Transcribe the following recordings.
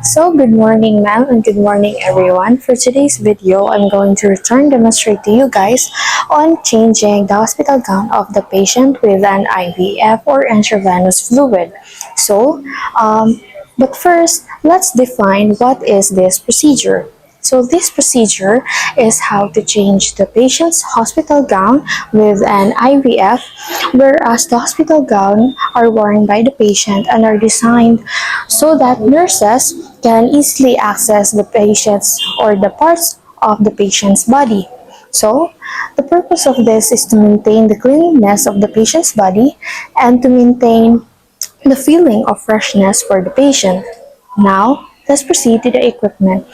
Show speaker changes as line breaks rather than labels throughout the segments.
So, good morning, ma'am, and good morning, everyone. For today's video, I'm going to demonstrate to you guys on changing the hospital gown of the patient with an IVF or intravenous fluid. So, but first, let's define what is this procedure. So this procedure is how to change the patient's hospital gown with an IVF, whereas the hospital gown are worn by the patient and are designed so that nurses can easily access the patient's or the parts of the patient's body. So, the purpose of this is to maintain the cleanliness of the patient's body and to maintain the feeling of freshness for the patient. Now, let's proceed to the equipment.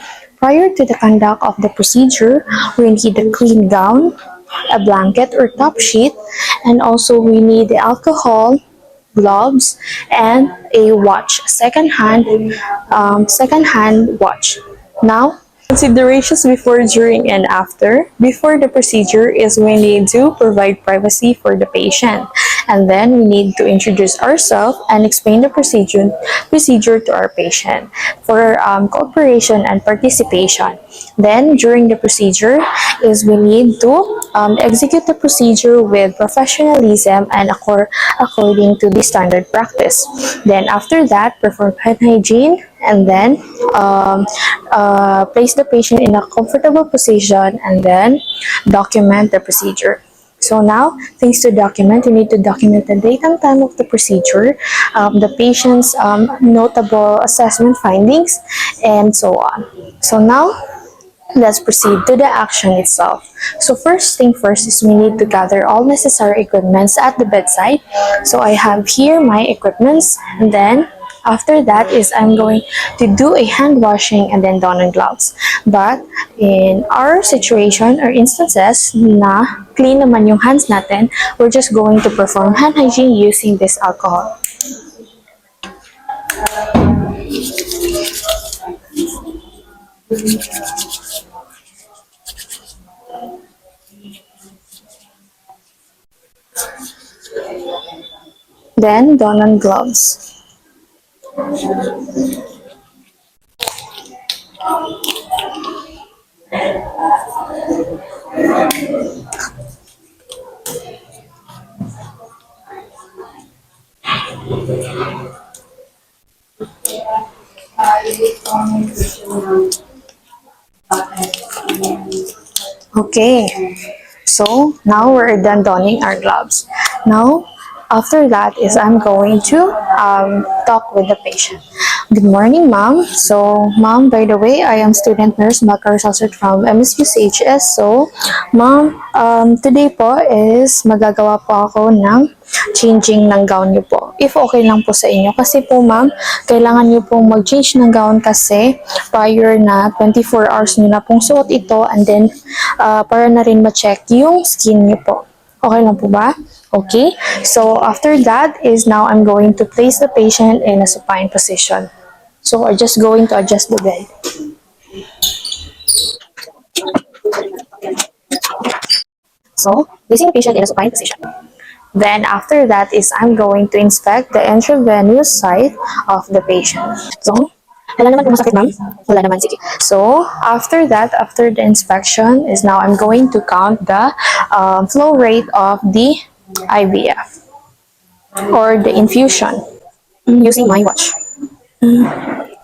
Prior to the conduct of the procedure, we need a clean gown, a blanket or top sheet, and also we need the alcohol, gloves, and a watch, second-hand watch. Now, considerations before, during, and after. Before the procedure is we need to provide privacy for the patient. And then we need to introduce ourselves and explain the procedure to our patient for cooperation and participation. Then, during the procedure is we need to execute the procedure with professionalism and according to the standard practice. Then after that, perform hand hygiene and then place the patient in a comfortable position and then document the procedure. So now, things to document, you need to document the date and time of the procedure, the patient's notable assessment findings, and so on. So now, let's proceed to the action itself. So first thing first is we need to gather all necessary equipments at the bedside. So I have here my equipments, and then after that is I'm going to do a hand washing and then don on gloves. But in our situation or instances na clean naman yung hands natin, we're just going to perform hand hygiene using this alcohol. Then don on gloves. Okay, so now we're done donning our gloves. Now, after that is I'm going to talk with the patient. Good morning, ma'am. So, ma'am, by the way, I am student nurse Bakar Sasut from MSU CHS. So, ma'am, today po is magagawa po ako ng changing ng gown niyo po. If okay lang po sa inyo. Kasi po, ma'am, kailangan niyo pong mag-change ng gown kasi prior na 24 hours niyo na pong suot ito and then para na rin ma-check yung skin niyo po. Okay lang po ba? Okay. So, after that is now I'm going to place the patient in a supine position. So, I'm just going to adjust the bed. So, placing the patient in a supine position. Then, after that is I'm going to inspect the intravenous side of the patient. So, wala naman po masakit, ma'am? Wala naman, sige. So, after that, after the inspection is now I'm going to count the flow rate of the IVF or the infusion using my watch.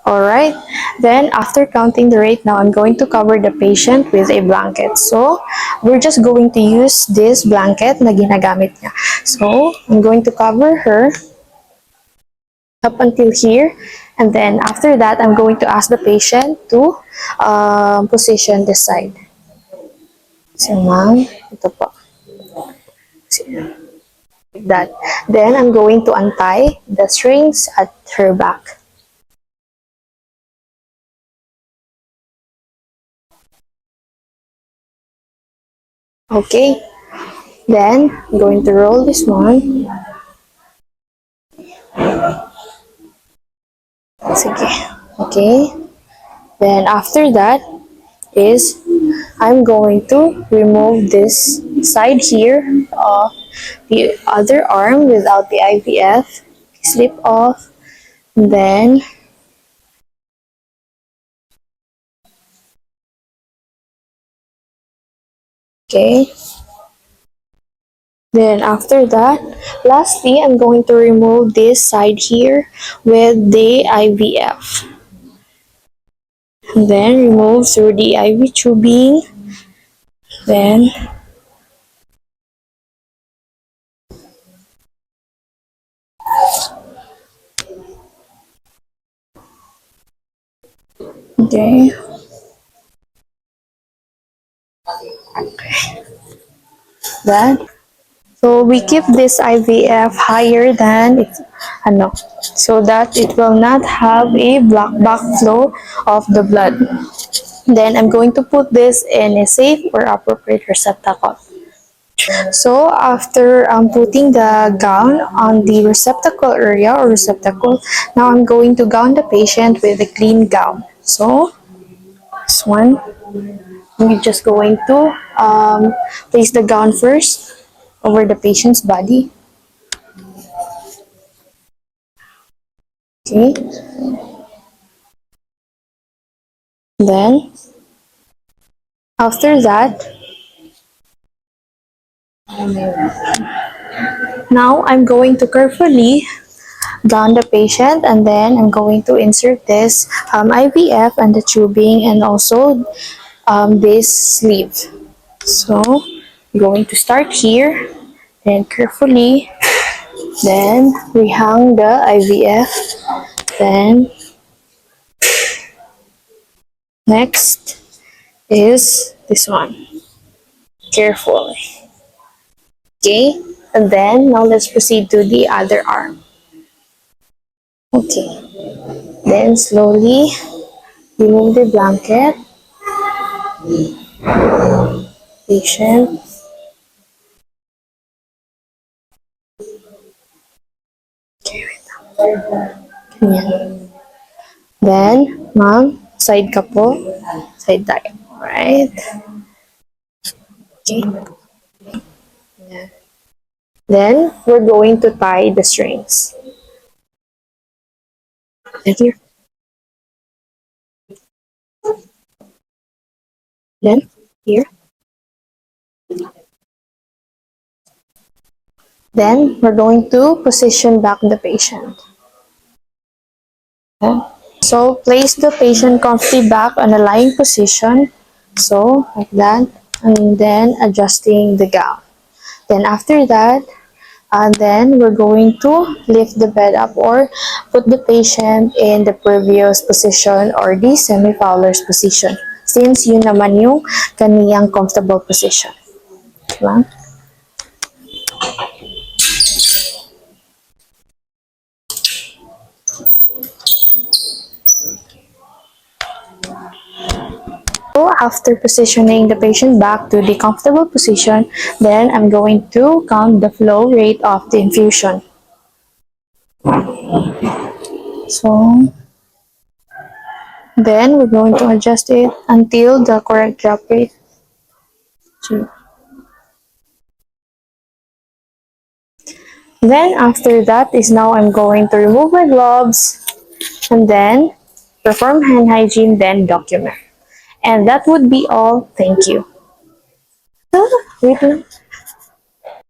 Alright, then after counting the rate, now I'm going to cover the patient with a blanket. So, we're just going to use this blanket na ginagamit niya. So, I'm going to cover her up until here. And then after that, I'm going to ask the patient to position this side. So, ma'am, ito po. Like that. Then, I'm going to untie the strings at her back. Okay, then I'm going to roll this one. Sige. Okay, then after that is I'm going to remove this side here of the other arm without the IVF, slip off, then Okay. Then after that, lastly, I'm going to remove this side here with the IVF. And then remove through the IV tubing. Then, okay, that. So we keep this IVF higher than it, ano, so that it will not have a black backflow of the blood. Then I'm going to put this in a safe or appropriate receptacle. So after putting the gown on the receptacle area or receptacle, now I'm going to gown the patient with a clean gown. So this one, we're just going to place the gown first over the patient's body. Okay. Then after that, now I'm going to carefully gown the patient, and then I'm going to insert this IVF and the tubing and also this sleeve. So I'm going to start here, then carefully, then we hang the IVF, then next is this one, carefully. Okay, and then now let's proceed to the other arm. Okay, then slowly remove the blanket, patient. Ganyan. Then, ma'am, side ka po. Side tayo. Right? Okay. Yan. Then, we're going to tie the strings. And here. Then, here. Then, we're going to position back the patient. Okay. So, place the patient comfortably back on a lying position. So, like that. And then, adjusting the gown. Then, after that, and then we're going to lift the bed up or put the patient in the previous position or the semi-fowler's position, since yun naman yung kaniyang comfortable position. Diba? So after positioning the patient back to the comfortable position, then I'm going to count the flow rate of the infusion. So then we're going to adjust it until the correct drop rate. Then after that is now I'm going to remove my gloves and then perform hand hygiene, then document. And that would be all. Thank you. So, wait lang.